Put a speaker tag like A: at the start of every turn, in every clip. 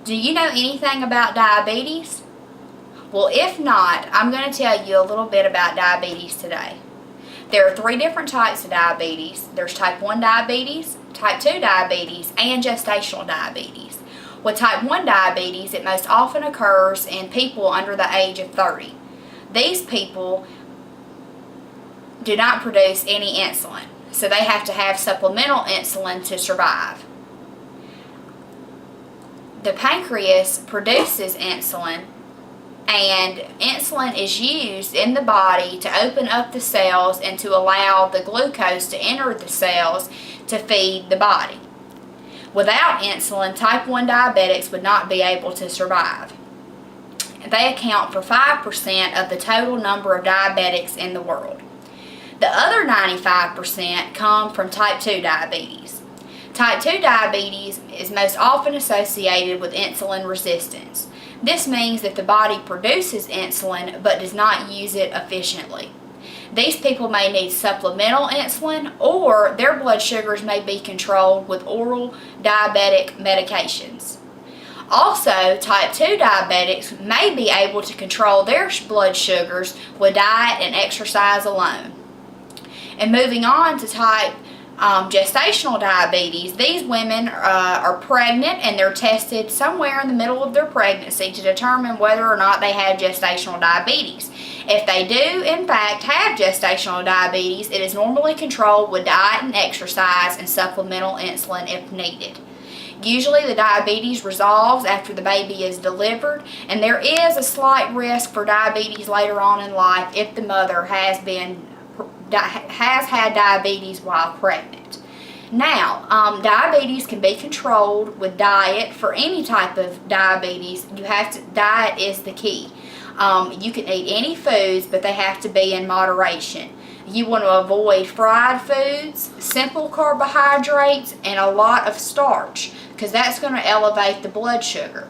A: Do you know anything about diabetes? Well, if not, I'm going to tell you a little bit about diabetes today. There are 3 different types of diabetes. There's type 1 diabetes, type 2 diabetes, and gestational diabetes. With type 1 diabetes, it most often occurs in people under the age of 30. These people do not produce any insulin, so they have to have supplemental insulin to survive. The pancreas produces insulin, and insulin is used in the body to open up the cells and to allow the glucose to enter the cells to feed the body. Without insulin, type 1 diabetics would not be able to survive. They account for 5% of the total number of diabetics in the world. The other 95% come from type 2 diabetes. Type 2 diabetes is most often associated with insulin resistance. This means that the body produces insulin but does not use it efficiently. These people may need supplemental insulin, or their blood sugars may be controlled with oral diabetic medications. Also, type 2 diabetics may be able to control their blood sugars with diet and exercise alone. And moving on to type gestational diabetes, these women are pregnant and they're tested somewhere in the middle of their pregnancy to determine whether or not they have gestational diabetes. If they do, in fact, have gestational diabetes, it is normally controlled with diet and exercise and supplemental insulin if needed. Usually the diabetes resolves after the baby is delivered, and there is a slight risk for diabetes later on in life if the mother has had diabetes while pregnant. Now, diabetes can be controlled with diet. For any type of diabetes, diet is the key. You can eat any foods, but they have to be in moderation. You want to avoid fried foods, simple carbohydrates, and a lot of starch, because that's going to elevate the blood sugar.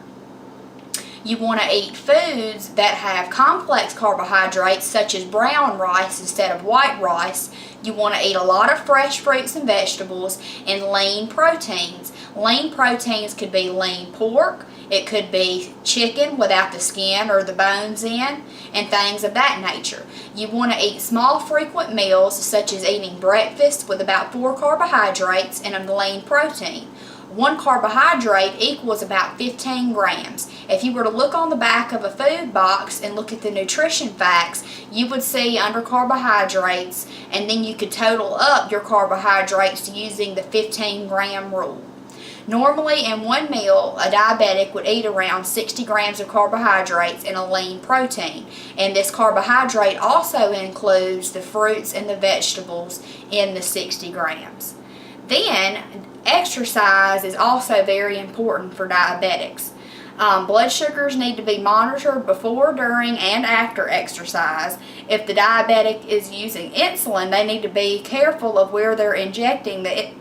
A: You want to eat foods that have complex carbohydrates, such as brown rice instead of white rice. You want to eat a lot of fresh fruits and vegetables, and lean proteins. Lean proteins could be lean pork, it could be chicken without the skin or the bones in, and things of that nature. You want to eat small frequent meals, such as eating breakfast with about 4 carbohydrates and a lean protein. 1 carbohydrate equals about 15 grams. If you were to look on the back of a food box and look at the nutrition facts, you would see under carbohydrates, and then you could total up your carbohydrates using the 15-gram rule. Normally in one meal, a diabetic would eat around 60 grams of carbohydrates and a lean protein. And this carbohydrate also includes the fruits and the vegetables in the 60 grams. Then, exercise is also very important for diabetics. Blood sugars need to be monitored before, during, and after exercise. If the diabetic is using insulin, they need to be careful of where they're injecting the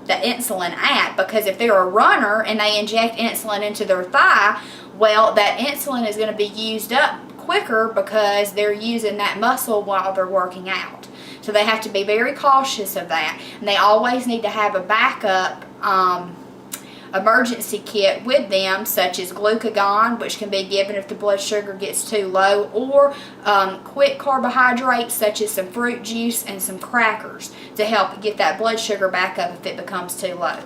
A: insulin at, because if they're a runner and they inject insulin into their thigh, well, that insulin is going to be used up quicker because they're using that muscle while they're working out. So they have to be very cautious of that, and they always need to have a backup emergency kit with them, such as glucagon, which can be given if the blood sugar gets too low, or quick carbohydrates such as some fruit juice and some crackers to help get that blood sugar back up if it becomes too low.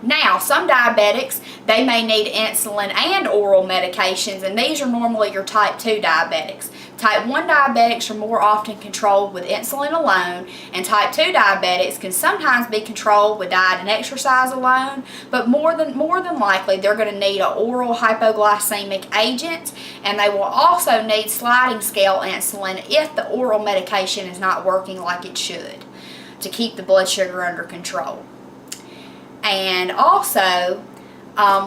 A: Now, some diabetics, they may need insulin and oral medications, and these are normally your type 2 diabetics. Type 1 diabetics are more often controlled with insulin alone, and type 2 diabetics can sometimes be controlled with diet and exercise alone, but more than likely they're going to need an oral hypoglycemic agent, and they will also need sliding scale insulin if the oral medication is not working like it should, to keep the blood sugar under control. And also,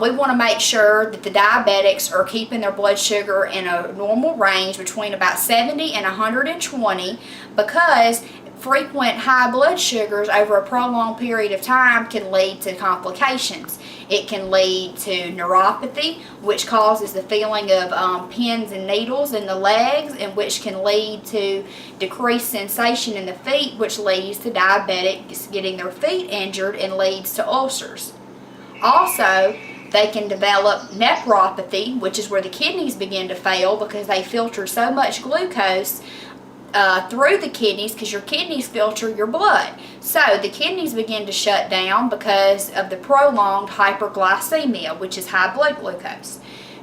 A: we want to make sure that the diabetics are keeping their blood sugar in a normal range between about 70 and 120, because frequent high blood sugars over a prolonged period of time can lead to complications. It can lead to neuropathy, which causes the feeling of pins and needles in the legs, and which can lead to decreased sensation in the feet, which leads to diabetics getting their feet injured and leads to ulcers. Also, They can develop nephropathy, which is where the kidneys begin to fail because they filter so much glucose through the kidneys, because your kidneys filter your blood. So the kidneys begin to shut down because of the prolonged hyperglycemia, which is high blood glucose.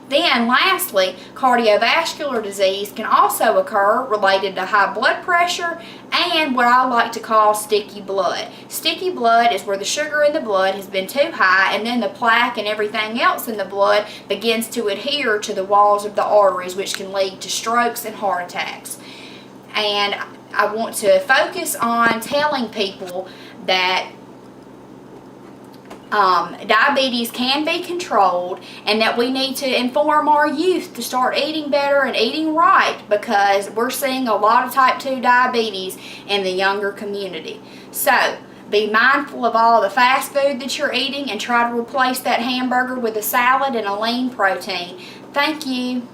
A: Then lastly, cardiovascular disease can also occur related to high blood pressure and what I like to call sticky blood. Sticky blood is where the sugar in the blood has been too high, and then the plaque and everything else in the blood begins to adhere to the walls of the arteries, which can lead to strokes and heart attacks. And I want to focus on telling people that diabetes can be controlled, and that we need to inform our youth to start eating better and eating right, because we're seeing a lot of type 2 diabetes in the younger community. So be mindful of all the fast food that you're eating and try to replace that hamburger with a salad and a lean protein. Thank you.